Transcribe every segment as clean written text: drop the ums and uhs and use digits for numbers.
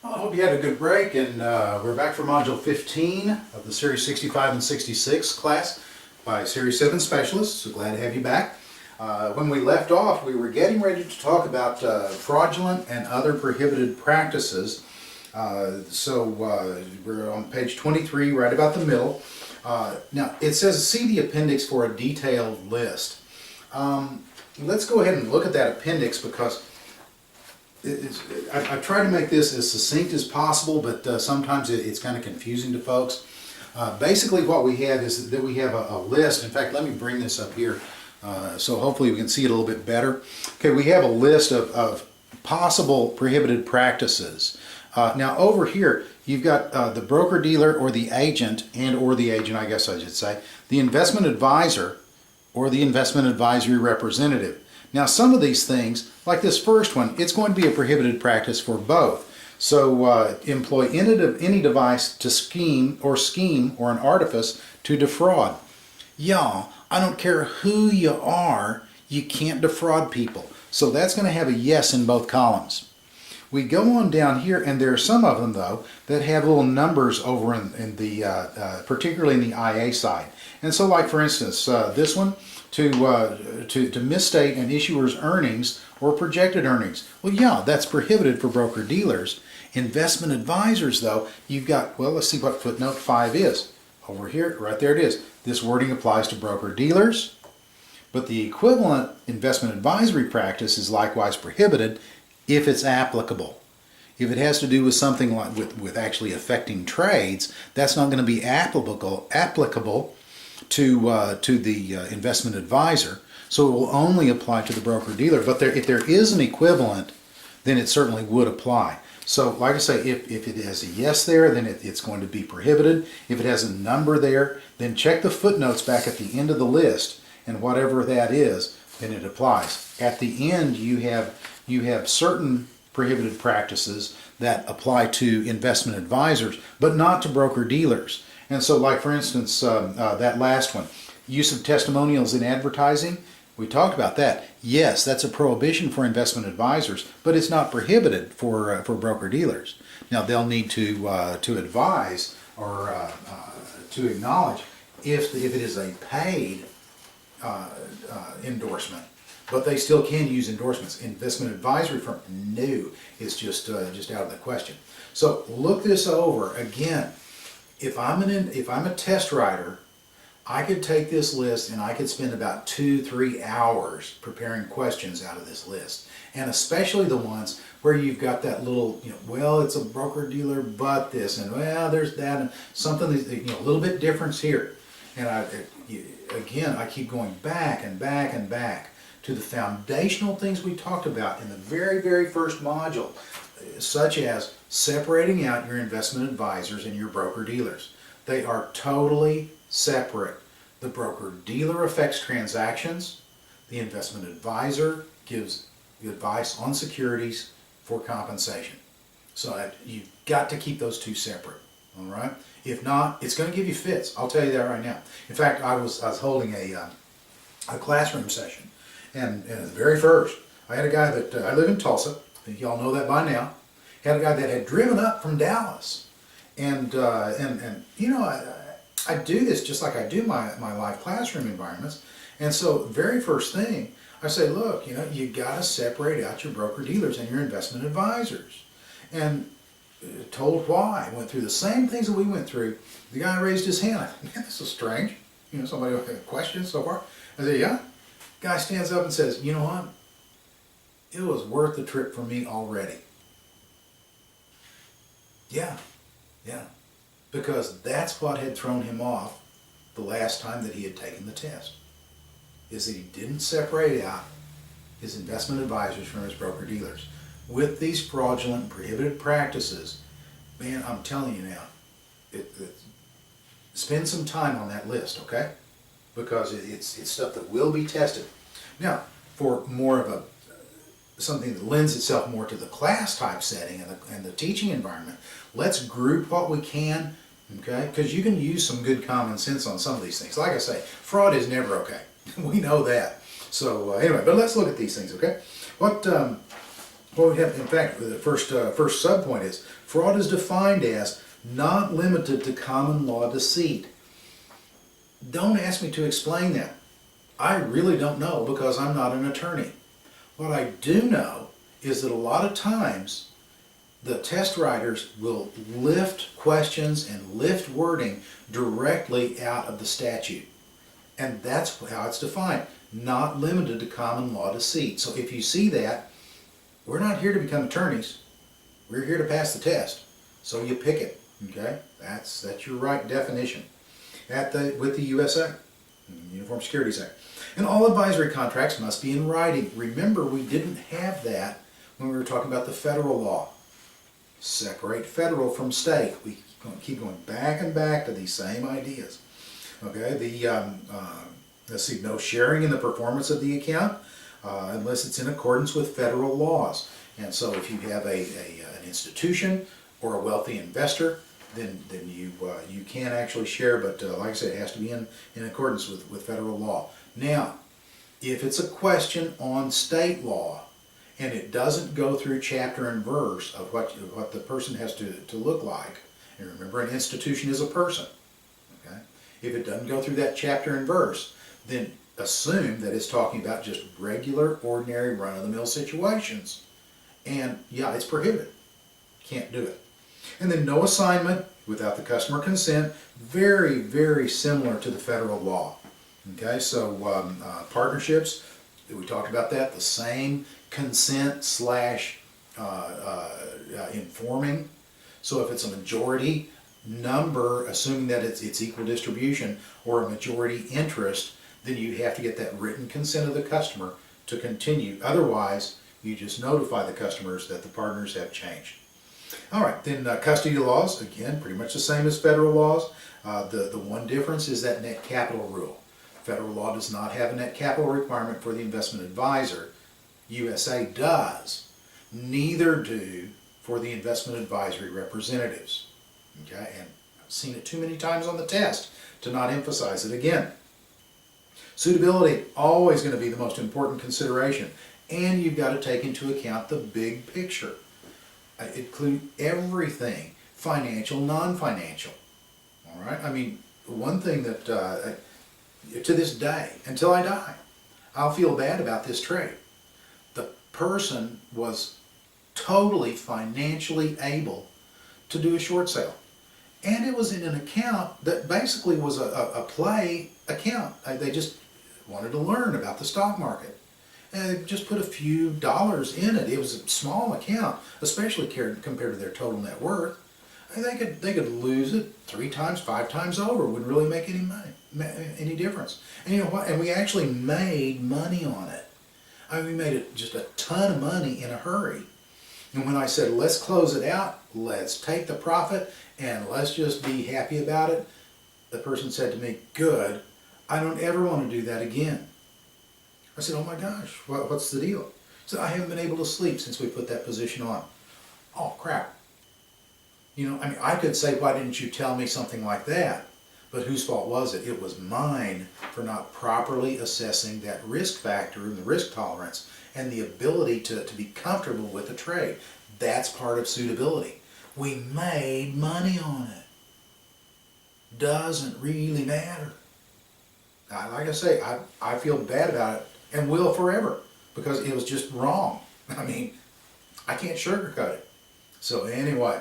Well, I hope you had a good break, and we're back for Module 15 of the Series 65 and 66 class by Series 7 Specialists. So glad to have you back. When we left off, we were getting ready to talk about fraudulent and other prohibited practices. We're on page 23, right about the middle. Now, it says, see the appendix for a detailed list. Let's go ahead and look at that appendix because I try to make this as succinct as possible, but sometimes it's kind of confusing to folks. Basically what we have is that we have a list. In fact, let me bring this up here so hopefully we can see it a little bit better. Okay, we have a list of possible prohibited practices. Now over here you've got the broker-dealer or the agent or the agent, I guess I should say, the investment advisor or the investment advisory representative. Now some of these things, like this first one, it's going to be a prohibited practice for both. So employ any device to scheme or an artifice to defraud. Y'all, I don't care who you are, you can't defraud people. So that's going to have a yes in both columns. We go on down here, and there are some of them, though, that have little numbers over in the, particularly in the IA side. And so, like for instance, this one, to misstate an issuer's earnings or projected earnings. Well, yeah, that's prohibited for broker-dealers. Investment advisors, though, you've got, well, let's see what footnote 5 is. Over here, right there it is. This wording applies to broker-dealers, but the equivalent investment advisory practice is likewise prohibited if it's applicable. If it has to do with something like with actually affecting trades, that's not going to be applicable to the investment advisor, so it will only apply to the broker-dealer. But if there is an equivalent, then it certainly would apply. So like I say, if it has a yes there, then it's going to be prohibited. If it has a number there, then check the footnotes back at the end of the list, and whatever that is, then it applies. At the end, you have certain prohibited practices that apply to investment advisors, but not to broker-dealers. And so, like for instance, that last one, use of testimonials in advertising, we talked about that. Yes, that's a prohibition for investment advisors, but it's not prohibited for broker-dealers. Now, they'll need to advise or to acknowledge if it is a paid endorsement, but they still can use endorsements. Investment advisory firm, no, it's just out of the question. So look this over again. If I'm a test writer, I could take this list and I could spend about 2-3 hours preparing questions out of this list, and especially the ones where you've got that little, well, it's a broker-dealer, but this, and well, there's that, and something, a little bit difference here. And I keep going back and back and back to the foundational things we talked about in the very, very first module, such as separating out your investment advisors and your broker-dealers. They are totally separate. The broker-dealer affects transactions. The investment advisor gives advice on securities for compensation. So you've got to keep those two separate, all right? If not, it's going to give you fits. I'll tell you that right now. In fact, I was holding a classroom session, and the very first, I had a guy that, I live in Tulsa, I think y'all know that by now, had a guy that had driven up from Dallas, and I do this just like I do my live classroom environments, and so very first thing, I say, look, you got to separate out your broker-dealers and your investment advisors, and told why. Went through the same things that we went through. The guy raised his hand. I thought, man, this is strange. Somebody with a question so far. I said, yeah. Guy stands up and says, you know what? It was worth the trip for me already. Yeah. Because that's what had thrown him off the last time that he had taken the test, is that he didn't separate out his investment advisors from his broker-dealers. With these fraudulent and prohibited practices, man, I'm telling you now, spend some time on that list, okay? Because it's stuff that will be tested. Now, for more of something that lends itself more to the class type setting and the teaching environment, let's group what we can, okay? Because you can use some good common sense on some of these things. Like I say, fraud is never okay. We know that. So anyway, but let's look at these things, okay? Well, we have, in fact, the first subpoint is, fraud is defined as not limited to common law deceit. Don't ask me to explain that. I really don't know because I'm not an attorney. What I do know is that a lot of times the test writers will lift questions and lift wording directly out of the statute. And that's how it's defined, not limited to common law deceit. So if you see that, we're not here to become attorneys. We're here to pass the test. So you pick it, okay? That's your right definition with the USA, Uniform Securities Act. And all advisory contracts must be in writing. Remember, we didn't have that when we were talking about the federal law. Separate federal from state. We keep going back and back to these same ideas. Okay, let's see, no sharing in the performance of the account unless it's in accordance with federal laws. And so if you have an institution or a wealthy investor, then you can actually share, but like I said, it has to be in accordance with federal law. Now, if it's a question on state law and it doesn't go through chapter and verse of what the person has to look like, and remember, an institution is a person, okay? If it doesn't go through that chapter and verse, then assume that it's talking about just regular, ordinary, run-of-the-mill situations. And yeah, it's prohibited. Can't do it. And then no assignment without the customer consent, very, very similar to the federal law. Okay, so partnerships, we talked about that, the same consent slash informing. So if it's a majority number, assuming that it's equal distribution, or a majority interest, then you have to get that written consent of the customer to continue. Otherwise, you just notify the customers that the partners have changed. All right, then custody laws, again, pretty much the same as federal laws. The one difference is that net capital rule. Federal law does not have a net capital requirement for the investment advisor. USA does. Neither do for the investment advisory representatives. Okay, and I've seen it too many times on the test to not emphasize it again. Suitability, always going to be the most important consideration. And you've got to take into account the big picture. Include everything, financial, non-financial. All right, I mean, one thing that to this day, until I die, I'll feel bad about this trade. The person was totally financially able to do a short sale. And it was in an account that basically was a play account. They just wanted to learn about the stock market. And they just put a few dollars in it. It was a small account, especially compared to their total net worth. And they could lose it 3 times, 5 times over. It wouldn't really make any difference. And you know what? And we actually made money on it. I mean, we made it just a ton of money in a hurry. And when I said, let's close it out, let's take the profit, and let's just be happy about it, the person said to me, good, I don't ever want to do that again. I said, oh my gosh, what's the deal? He said, I haven't been able to sleep since we put that position on. Oh, crap. You know, I mean, I could say, why didn't you tell me something like that? But whose fault was it? It was mine for not properly assessing that risk factor and the risk tolerance and the ability to be comfortable with the trade. That's part of suitability. We made money on it. Doesn't really matter. Like I say, I feel bad about it and will forever because it was just wrong. I mean, I can't sugarcoat it. So anyway,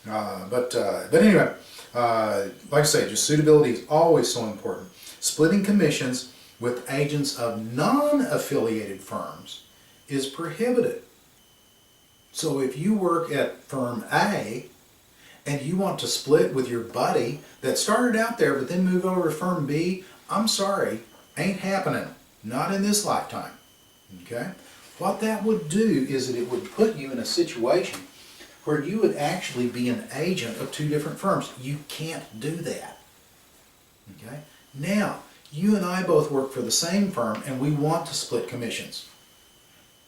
but anyway, like I say, just suitability is always so important. Splitting commissions with agents of non-affiliated firms is prohibited. So if you work at firm A and you want to split with your buddy that started out there but then move over to firm B, I'm sorry, ain't happening. Not in this lifetime. Okay? What that would do is that it would put you in a situation where you would actually be an agent of 2 different firms. You can't do that. Okay? Now, you and I both work for the same firm and we want to split commissions.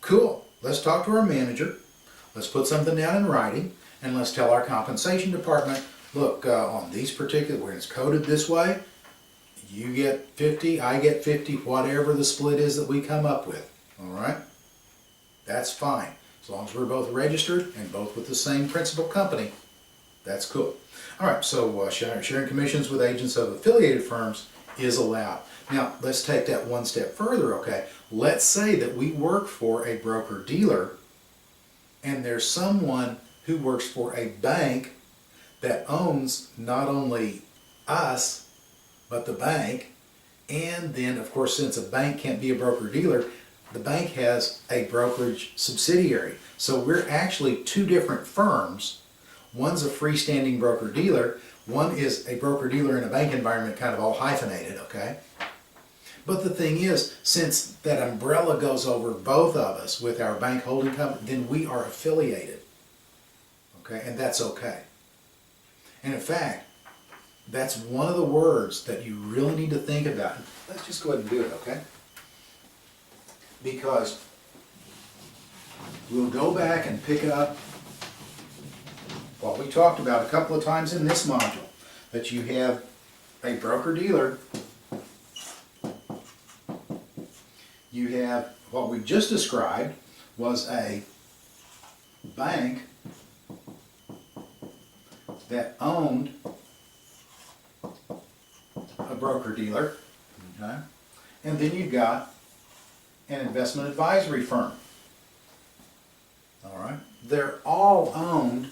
Cool. Let's talk to our manager. Let's put something down in writing and let's tell our compensation department, look, on these particular, where it's coded this way, you get 50, I get 50, whatever the split is that we come up with. All right? That's fine. As long as we're both registered and both with the same principal company, that's cool. All right, so sharing commissions with agents of affiliated firms is allowed. Now, let's take that one step further, okay? Let's say that we work for a broker-dealer and there's someone who works for a bank that owns not only us, but the bank. And then, of course, since a bank can't be a broker-dealer, the bank has a brokerage subsidiary. So we're actually two different firms. One's a freestanding broker-dealer. One is a broker-dealer in a bank environment, kind of all hyphenated, okay? But the thing is, since that umbrella goes over both of us with our bank holding company, then we are affiliated, okay? And that's okay. And in fact, that's one of the words that you really need to think about. Let's just go ahead and do it, okay? Because we'll go back and pick up what we talked about a couple of times in this module, that you have a broker-dealer, you have what we just described was a bank that owned a broker-dealer, okay? And then you've got an investment advisory firm. All right? They're all owned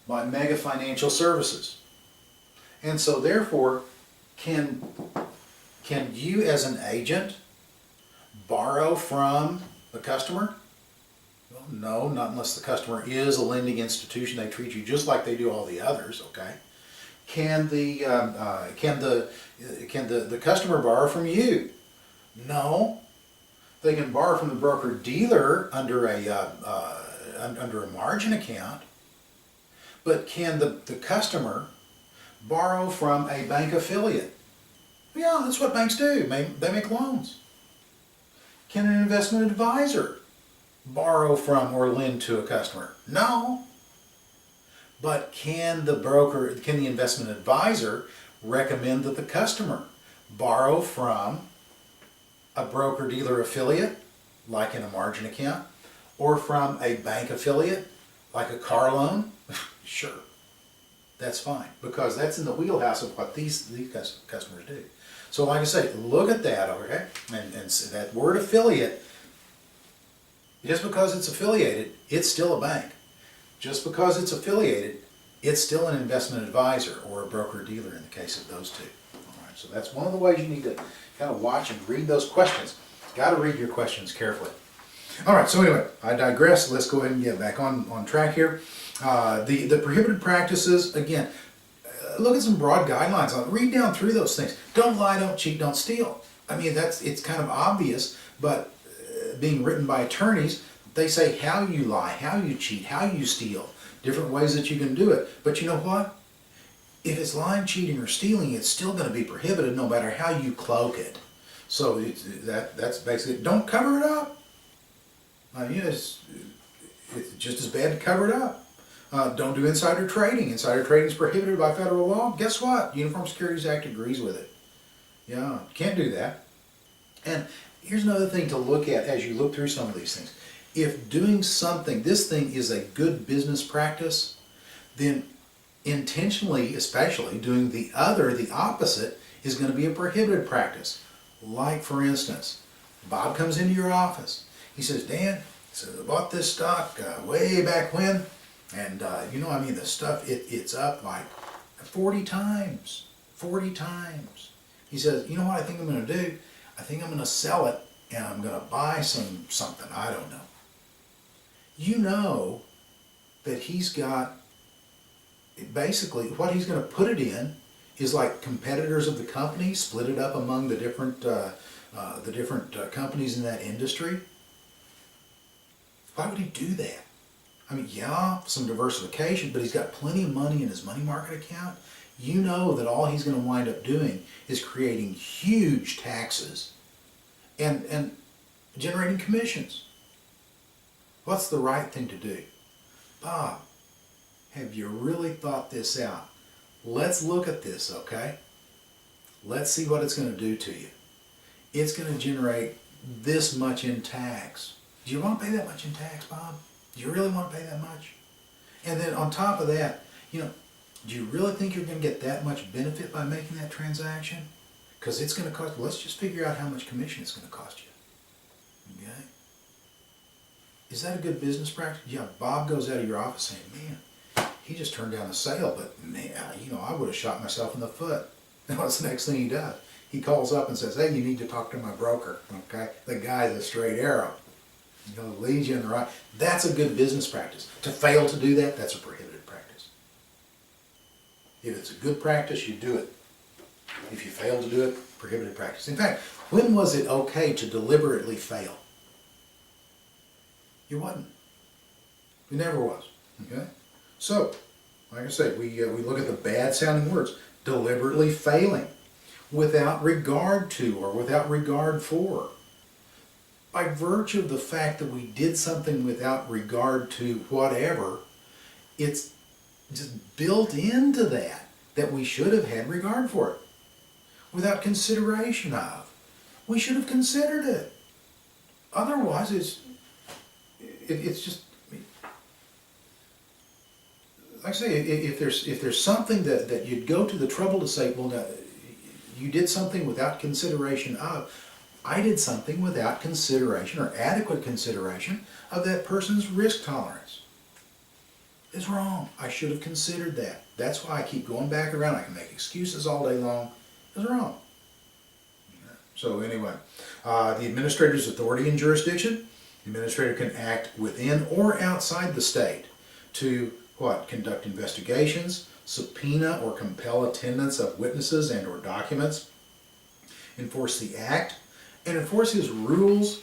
by Mega Financial Services. And so therefore, can you as an agent borrow from the customer? Well, no, not unless the customer is a lending institution. They treat you just like they do all the others, okay? Can the customer borrow from you? No. They can borrow from the broker-dealer under a margin account, but can the customer borrow from a bank affiliate? Yeah, that's what banks do. They make loans. Can an investment advisor borrow from or lend to a customer? No. But can the investment advisor recommend that the customer borrow from a broker-dealer affiliate, like in a margin account, or from a bank affiliate, like a car loan? Sure, that's fine, because that's in the wheelhouse of what these customers do. So like I say, look at that, okay? And that word affiliate, just because it's affiliated, it's still a bank. Just because it's affiliated, it's still an investment advisor or a broker-dealer in the case of those two. All right, so that's one of the ways you need to kind of watch and read those questions. Got to read your questions carefully. All right, so anyway, I digress. Let's go ahead and get back on track here. The prohibited practices, again, look at some broad guidelines. Read down through those things. Don't lie, don't cheat, don't steal. I mean, it's kind of obvious, but being written by attorneys, they say how you lie, how you cheat, how you steal, different ways that you can do it. But you know what? If it's lying, cheating, or stealing, it's still going to be prohibited no matter how you cloak it. So that's basically, don't cover it up. I mean, it's just as bad to cover it up. Don't do insider trading. Insider trading is prohibited by federal law. Guess what? Uniform Securities Act agrees with it. Yeah, can't do that. And here's another thing to look at as you look through some of these things. If doing something, this thing is a good business practice, then intentionally, especially, doing the opposite, is going to be a prohibited practice. Like, for instance, Bob comes into your office. He says, Dan, I bought this stock way back when, and I mean, the stuff, it's up like 40 times. 40 times. He says, you know what I think I'm going to do? I think I'm going to sell it, and I'm going to buy something. I don't know. You know that he's got, basically, what he's going to put it in is like competitors of the company, split it up among the different companies in that industry. Why would he do that? I mean, yeah, some diversification, but he's got plenty of money in his money market account. You know that all he's going to wind up doing is creating huge taxes and generating commissions. What's the right thing to do? Bob, have you really thought this out? Let's look at this, okay? Let's see what it's going to do to you. It's going to generate this much in tax. Do you want to pay that much in tax, Bob? Do you really want to pay that much? And then on top of that, you know, do you really think you're going to get that much benefit by making that transaction? Because it's going to cost, let's just figure out how much commission it's going to cost you. Okay? Is that a good business practice? Yeah, Bob goes out of your office saying, man, he just turned down a sale, but man, you know, I would have shot myself in the foot. And what's the next thing he does? He calls up and says, hey, you need to talk to my broker, okay? The guy's a straight arrow. You know, leads you in the right. That's a good business practice. To fail to do that, that's a prohibited practice. If it's a good practice, you do it. If you fail to do it, prohibited practice. In fact, when was it okay to deliberately fail? It wasn't. It never was. Okay? So, like I say, we look at the bad sounding words. Deliberately failing. Without regard to or without regard for. By virtue of the fact that we did something without regard to whatever, it's just built into that we should have had regard for it. Without consideration of. We should have considered it. Otherwise, it's just, like I say, if there's something that you'd go to the trouble to say, well, now, you did something without consideration of, I did something without consideration or adequate consideration of that person's risk tolerance. It's wrong. I should have considered that. That's why I keep going back around. I can make excuses all day long. It's wrong. So anyway, the administrator's authority and jurisdiction. The administrator can act within or outside the state to what? Conduct investigations, subpoena or compel attendance of witnesses and or documents, enforce the act, and enforces rules,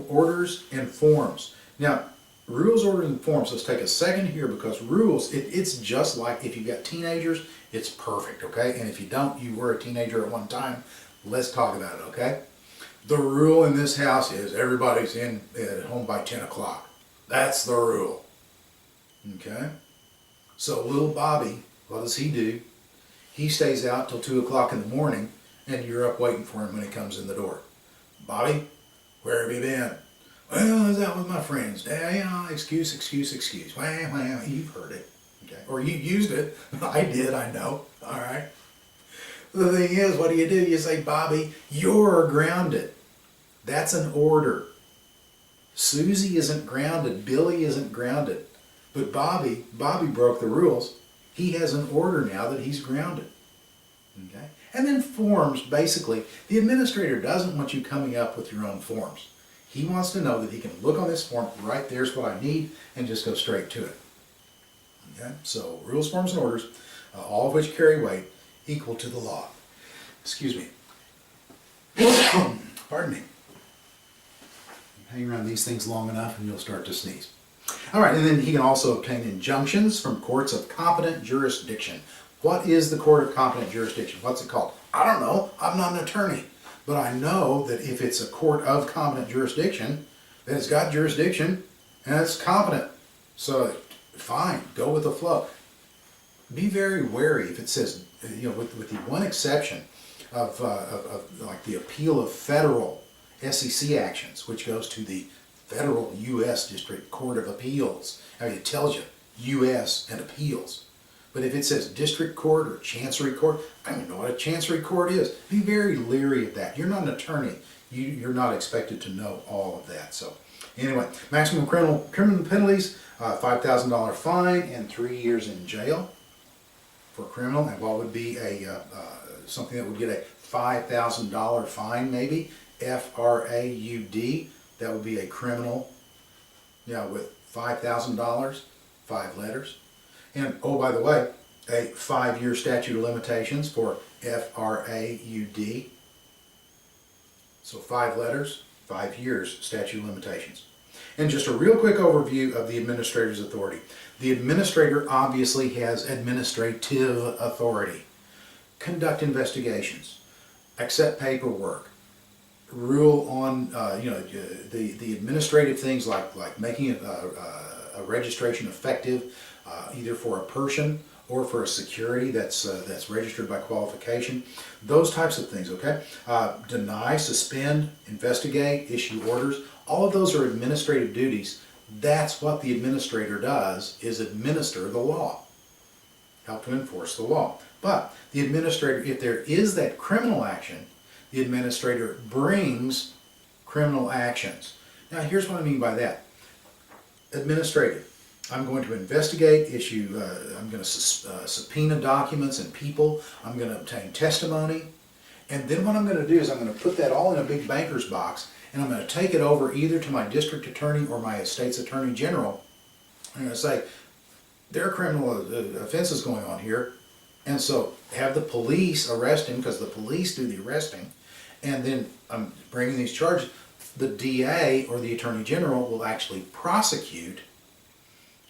orders, and forms. Now, rules, orders, and forms, let's take a second here because rules, it's just like if you've got teenagers, it's perfect, okay? And if you don't, you were a teenager at one time, let's talk about it, okay? The rule in this house is everybody's at home by 10 o'clock. That's the rule, okay? So little Bobby, what does he do? He stays out till 2 o'clock in the morning and you're up waiting for him when he comes in the door. Bobby, where have you been? Well, I was out with my friends. Excuse. Well, you've heard it. Okay. Or you used it. I did, I know. All right. The thing is, what do? You say, Bobby, you're grounded. That's an order. Susie isn't grounded. Billy isn't grounded. But Bobby broke the rules. He has an order now that he's grounded. Okay? And then forms, basically, the administrator doesn't want you coming up with your own forms. He wants to know that he can look on this form, right there's what I need, and just go straight to it. Okay? So, rules, forms, and orders, all of which carry weight, equal to the law. Excuse me. Pardon me. Hang around these things long enough and you'll start to sneeze. All right, and then he can also obtain injunctions from courts of competent jurisdiction. What is the court of competent jurisdiction? What's it called? I don't know. I'm not an attorney. But I know that if it's a court of competent jurisdiction, then it's got jurisdiction and it's competent. So, fine, go with the flow. Be very wary if it says, with the one exception of like the appeal of federal SEC actions, which goes to the Federal U.S. District Court of Appeals. I mean, it tells you U.S. and appeals. But if it says district court or chancery court, I don't know what a chancery court is. Be very leery of that. You're not an attorney. You're not expected to know all of that. So anyway, maximum criminal penalties, $5,000 fine and 3 years in jail for criminal. And what would be something that would get a $5,000 fine maybe, F-R-A-U-D, that would be a criminal, with $5,000, 5 letters. And, oh, by the way, a 5-year statute of limitations for F-R-A-U-D. So 5 letters, 5 years statute of limitations. And just a real quick overview of the administrator's authority. The administrator obviously has administrative authority. Conduct investigations, accept paperwork, rule on the administrative things like making a registration effective, either for a person or for a security that's registered by qualification, those types of things. Okay, deny, suspend, investigate, issue orders. All of those are administrative duties That's what the administrator does, is administer the law, help to enforce the law. But the administrator, if there is that criminal action, the administrator brings criminal actions. Now here's what I mean by that. Administrative. I'm going to investigate, I'm going to subpoena documents and people, I'm going to obtain testimony, and then what I'm going to do is I'm going to put that all in a big banker's box, and I'm going to take it over either to my district attorney or my state's attorney general. I'm going to say, there are criminal offenses going on here, and so have the police arrest him, because the police do the arresting, and then I'm bringing these charges. The DA or the attorney general will actually prosecute,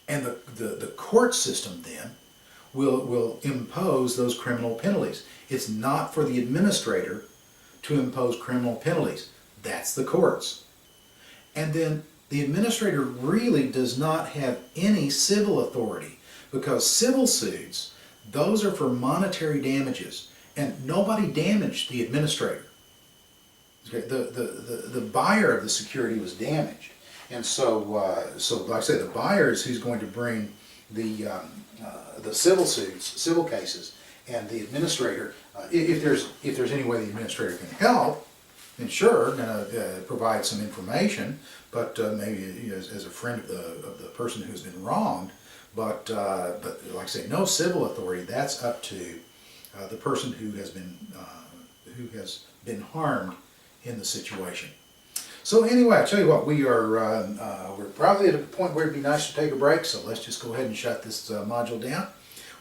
and the court system then will impose those criminal penalties. It's not for the administrator to impose criminal penalties. That's the courts. And then the administrator really does not have any civil authority, because civil suits, those are for monetary damages, and nobody damaged the administrator. Okay, the buyer of the security was damaged. And so like I say, the buyer is who's going to bring the civil suits, civil cases, and the administrator, if there's any way the administrator can help, then sure, provide some information, but maybe as a friend of the person who's been wronged. But like I say, no civil authority. That's up to the person who has been harmed in the situation. So anyway, I tell you what, we're probably at a point where it'd be nice to take a break, so let's just go ahead and shut this module down.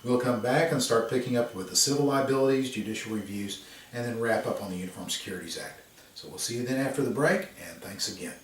We'll come back and start picking up with the civil liabilities, judicial reviews, and then wrap up on the Uniform Securities Act. So we'll see you then after the break, and thanks again.